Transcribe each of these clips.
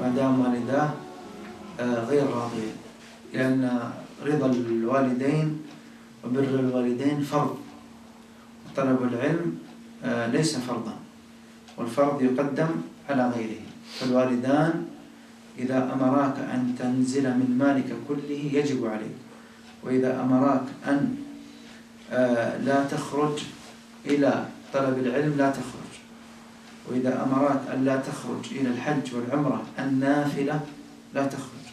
ما دام والداه غير راضيين، لأن رضا الوالدين وبر الوالدين فرض، وطلب العلم ليس فرضا، والفرض يقدم على غيره. فالوالدان إذا أمراك أن تنزل من مالك كله يجب عليك، وإذا أمراك أن لا تخرج إلى طلب العلم لا تخرج، وإذا أمراك أن لا تخرج إلى الحج والعمرة النافلة لا تخرج،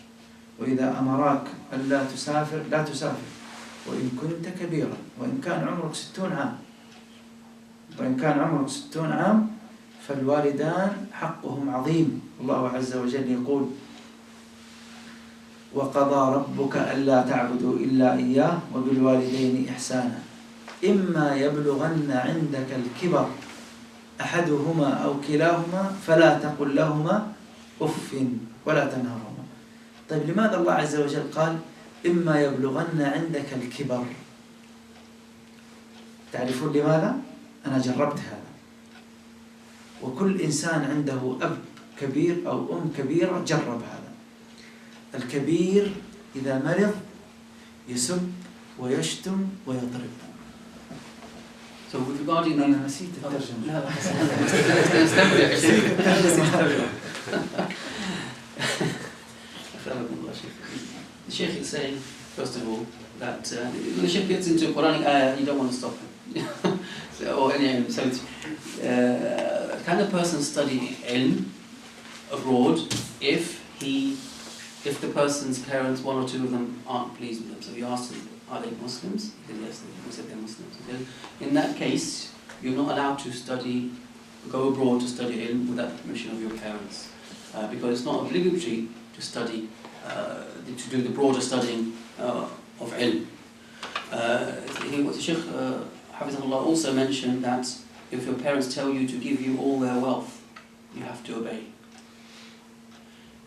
وإذا أمراك أن لا تسافر لا تسافر، وإن كنت كبيرا، وإن كان عمرك 60 عام، وإن كان عمرك 60 عام، فالوالدان حقهم عظيم. الله عز وجل يقول: وقضى ربك ألا تعبدوا إلا إياه وبالوالدين إحسانا إما يبلغن عندك الكبر أحدهما أو كلاهما فلا تقل لهما أف ولا تنهرهما. طيب لماذا الله عز وجل قال إما يبلغن عندك الكبر؟ تعرفون لماذا؟ أنا جربت هذا، وكل إنسان عنده أب كبير أو أم كبيرة جرب هذا. الكبير إذا مرض يسب ويشتم ويضرب. So regarding the... أنا نسيت الترجمة. لا The Shaykh is saying, first of all, that when the Shaykh gets into a Quranic ayah, you don't want to stop him. Or any so can a person study ilm abroad if the person's parents, one or two of them, aren't pleased with them? So he asked them, are they Muslims? He said yes, he said they're Muslims. He said, in that case, you're not allowed to go abroad to study ilm without the permission of your parents, because it's not obligatory to study, to do the broader studying of ilm. The Shaykh Hafizahullah also mentioned that if your parents tell you to give you all their wealth, you have to obey.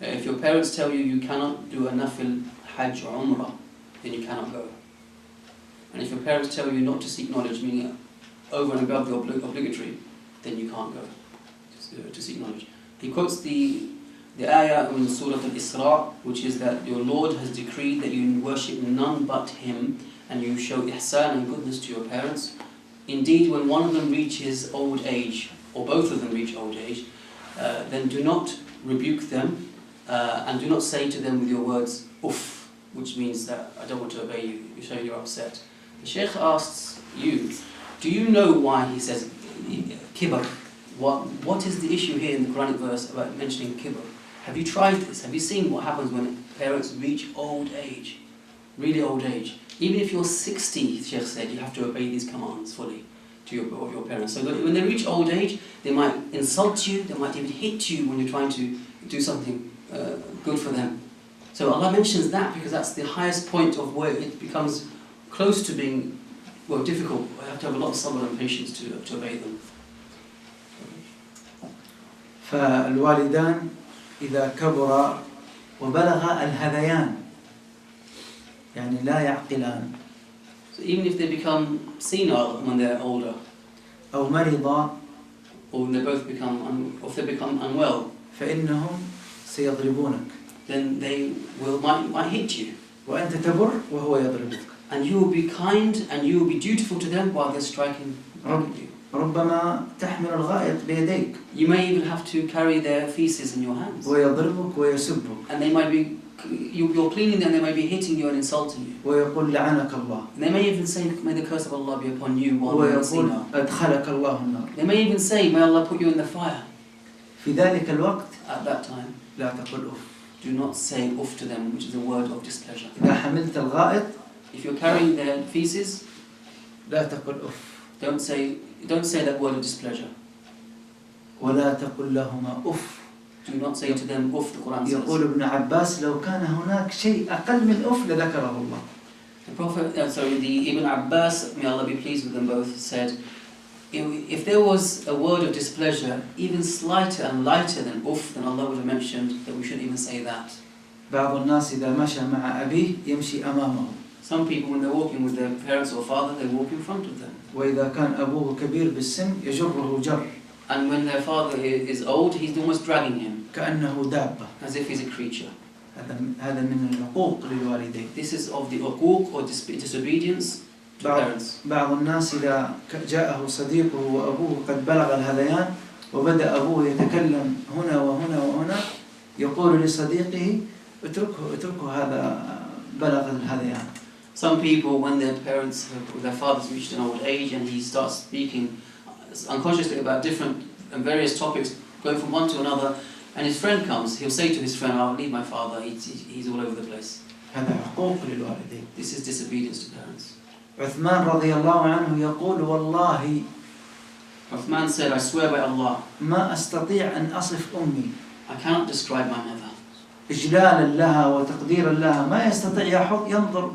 If your parents tell you you cannot do a nafil, hajj or umrah, then you cannot go. And if your parents tell you not to seek knowledge, meaning over and above the obligatory, then you can't go to seek knowledge. He quotes the ayah in Surah Al-Isra, which is that your Lord has decreed that you worship none but Him, and you show ihsan and goodness to your parents. Indeed, when one of them reaches old age, or both of them reach old age, then do not rebuke them, and do not say to them with your words, uff, which means that I don't want to obey you, you show you're upset. The Shaykh asks you, do you know why he says kibr? What is the issue here in the Quranic verse about mentioning kibr? Have you tried this? Have you seen what happens when parents reach old age? Really old age. Even if you're 60, Shaykh said, you have to obey these commands fully to your parents. So that when they reach old age, they might insult you, they might even hit you when you're trying to do something good for them. So Allah mentions that because that's the highest point of where it becomes close to being, well, difficult. You have to have a lot of sabr and patience to obey them. فالوالدان إذا كبر وبلغ الهذيان يعني لا يعقلان. So even if they become senile when they're older, أو مرضا, or when they both become or if they become unwell, فإنهم سيضربونك. Then they might hit you. وأنت تبر وهو يضربك. And you will be kind and you will be dutiful to them while they're striking you. ربما تحمل الغائط بيديك. You may even have to carry their feces in your hands. ويضربك ويسبك. And they might be, you're cleaning them, they may be hitting you and insulting you. ويقول لعنك الله. And they may even say, may the curse of Allah be upon you while you're senile. أدخلك الله النار. They may even say, may Allah put you in the fire. في ذلك الوقت at that time, لا تقل أف. Do not say uff to them, which is a word of displeasure. إذا حملت الغائط, if you're carrying their feces, لا تقل أف. Don't say that word of displeasure. ولا تقل لهما أف. Do not say to them uff, the Quran says. يقول ابن عباس لو كان هناك شيء أقل من أف لذكره الله. The Prophet, the Ibn Abbas, may Allah be pleased with them both, said, if there was a word of displeasure, even slighter and lighter than uff, then Allah would have mentioned that we shouldn't even say that. بعض الناس إذا مشى مع أبيه يمشي أمامه. Some people, when they're walking with their parents or father, they walk in front of them. وإذا كان أبوه كبير بالسن يجره جر. And when their father is old, he's almost dragging him. كأنه دابة. as if he's a creature. هذا من العقوق للوالدين. This is of the uquq or disobedience to parents. بعض الناس إذا جاءه صديقه وأبوه قد بلغ الهذيان وبدأ أبوه يتكلم هنا وهنا وهنا يقول لصديقه اتركه هذا بلغ الهذيان. Some people, when their fathers reached an old age and he starts speaking unconsciously about different and various topics, going from one to another, and his friend comes, he'll say to his friend, "I'll leave my father, he's all over the place." هذا عقوق للوالدين. This is disobedience to parents. عثمان رضي الله عنه يقول والله Uthman said, "I swear by Allah, ما أستطيع أن أصف أمي I cannot describe my mother. إجلالا لها وتقديرا لها ما يستطيع ينظر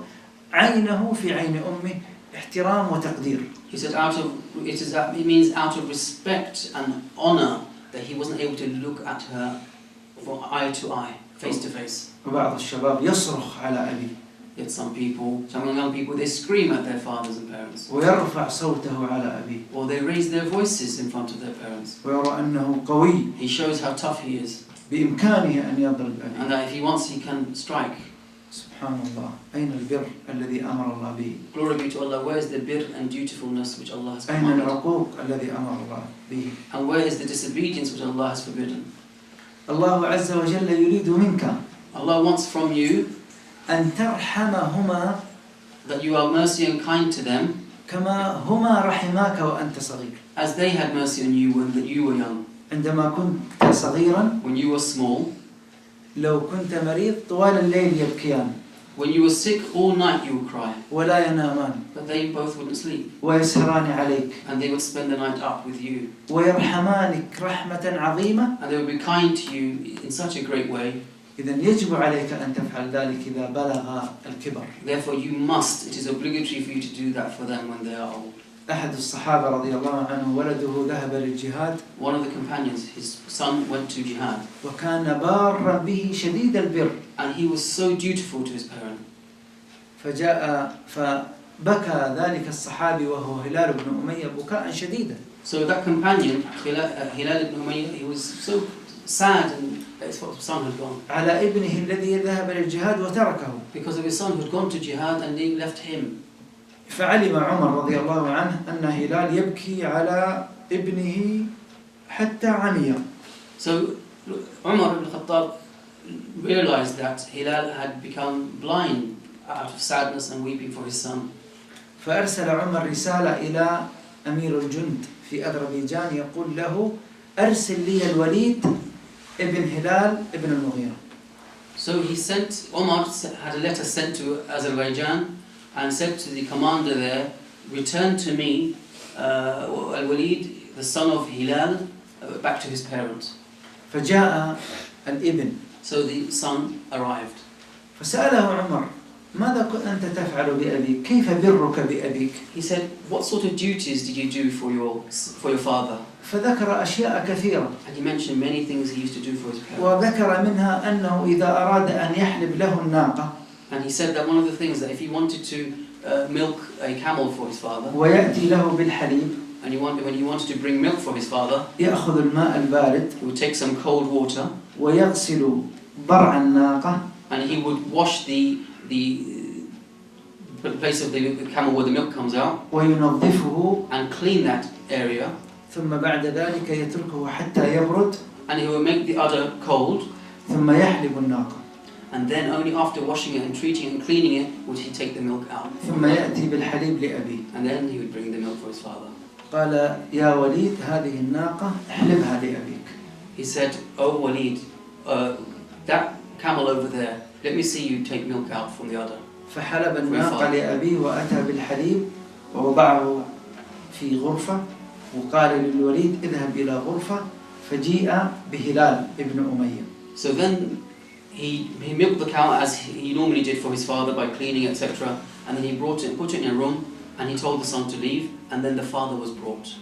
عينه في عين أمه احترام وتقدير." He said, it means out of respect and honor that he wasn't able to look at her from eye to eye, face to face. وبعض الشباب يصرخ على أبيه. Yet some young people, they scream at their fathers and parents. ويرفع صوته على أبيه. Or they raise their voices in front of their parents. ويرى أنه قوي. He shows how tough he is. بإمكانه أن يضرب أبيه. And that if he wants, he can strike. سبحان الله. أين البر الذي أمر الله به؟ Glory be to Allah. Where is the bir and dutifulness which Allah has أين commanded? العقوق الذي أمر الله به؟ And where is the disobedience which Allah has forbidden? الله عز وجل يريد منك Allah wants from you أن ترحمهما that you are mercy and kind to them كما هما رحماك وأنت صغير. as they had mercy on you when you were young. عندما كنت صغيرا When you were small, لو كنت مريض طوال الليل يبكيان when you were sick all night you would cry, ولا ينامان but they both wouldn't sleep, ويسهران عليك and they would spend the night up with you, ويرحمانك رحمة عظيمة. and they would be kind to you in such a great way. إذن يجب عليك أن تفعل ذلك إذا بلغ الكبر. Therefore it is obligatory for you to do that for them when they are old. أحد الصحابة رضي الله عنه ولده ذهب للجهاد. One of the companions, his son went to jihad. وكان بارا به شديد البر. And he was so dutiful to his parent. فبكى ذلك الصحابي وهو هلال بن أمية بكاء شديدا. So that companion, Hilal ibn Umayyah, he was so sad and his son had gone. على ابنه الذي ذهب للجهاد وتركه. Because of his son who had gone to jihad and they left him. فعلم عمر رضي الله عنه أن هلال يبكي على ابنه حتى عمي. So Umar ibn Khattab realized that Hilal had become blind out of sadness and weeping for his son. فأرسل عمر رسالة إلى أمير الجند في أذربيجان يقول له أرسل لي الوليد ابن هلال ابن المغيرة. So Umar had a letter sent to Azerbaijan and said to the commander there, return to me Al-Walid, the son of Hilal, back to his parents. فجاء الابن. So the son arrived. فسأله عمر ماذا أنت تفعل بأبيك؟ كيف برك بأبيك؟ He said, what sort of duties did you do for your father? فذكر أشياء كثيرة. And he mentioned many things he used to do for his parents. وذكر منها أنه إذا أراد أن يحلب له الناقة. And he said that one of the things that if he wanted to milk a camel for his father, ويأتي له بالحليب. and when he wanted to bring milk for his father, يأخذ الماء البارد. he would take some cold water. ويغسل ضرع الناقة. And he would wash the place of the camel where the milk comes out. وينظفه. And clean that area. ثم بعد ذلك يتركه حتى يبرد. And he would make the udder cold. ثم يحلب الناقة. And then only after washing it and treating it and cleaning it would he take the milk out. ثم يأتي بالحليب لأبيه. And then he would bring the milk for his father. قال يا وليد هذه الناقة احلبها لأبيك. He said, "Oh Walid, that camel over there, let me see you take milk out from the udder." فحلب الناقة لأبيه وأتى بالحليب ووضعه في غرفة وقال للوليد اذهب إلى غرفة فجيء بهلال ابن أمية. So then he milked the cow as he normally did for his father by cleaning, etc. And then he put it in a room, and he told the son to leave, and then the father was brought.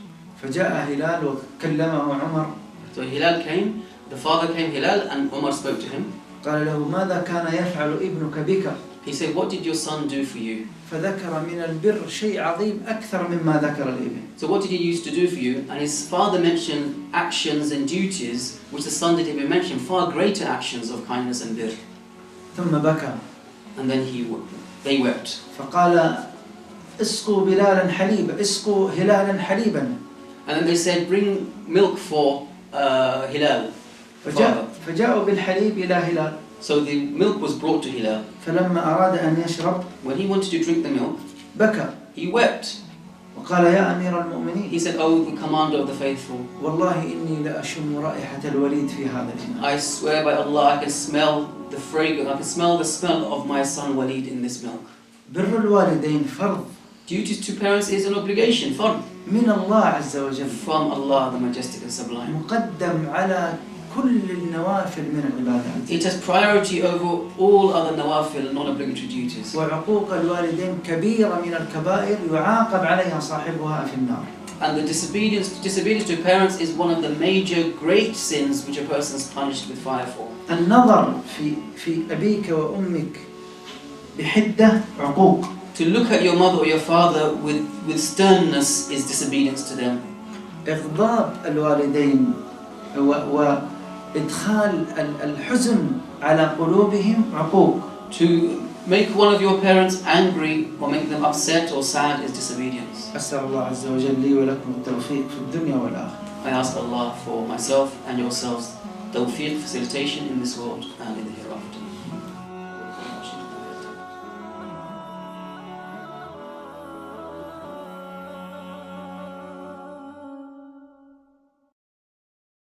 فجاء هلال وكلمه عمر. So Hilal came, the father came, Hilal, and Umar spoke to him. فقال له ماذا كان يفعل ابنك بك؟ He said, what did your son do for you? فذكر من البر شيء عظيم أكثر مما ذكر الابن. So what did he used to do for you? And his father mentioned actions and duties which the son didn't even mention, far greater actions of kindness and birr. ثم بكى. And then they wept. فقال اسقوا بلالا حليبا اسقوا هلالا حليبا. And then they said, bring milk for Hilal. فجاءوا بالحليب إلى هلال. So the milk was brought to Hilal. فلما أراد أن يشرب When he wanted to drink the milk, بكى. he wept. وقال يا أمير المؤمنين. He said, oh, the commander of the faithful, والله إني لأشم رائحة الوليد في هذا الإناء. I swear by Allah, I can smell the fragrance, I can smell the smell of my son Walid in this milk. بر الوالدين فرض. Duties to parents is an obligation, فرض. من الله عز وجل. From Allah, the Majestic and Sublime. مقدم على كل النوافل من العبادات. It has priority over all other nawafil, non-obligatory duties. وعقوق الوالدين كبيرة من الكبائر يعاقب عليها صاحبها في النار. And the disobedience to parents is one of the major great sins which a person is punished with fire for. النظر في أبيك وأمك بحدة عقوق. To look at your mother or your father with sternness is disobedience to them. إغضاب الوالدين وإدخال الحزن على قلوبهم عقوق. To make one of your parents angry or make them upset or sad is disobedience. أسأل الله عز وجل لي ولكم التوفيق في الدنيا والآخرة. I ask Allah for myself and yourselves tawfiq, facilitation in this world and in the hereafter.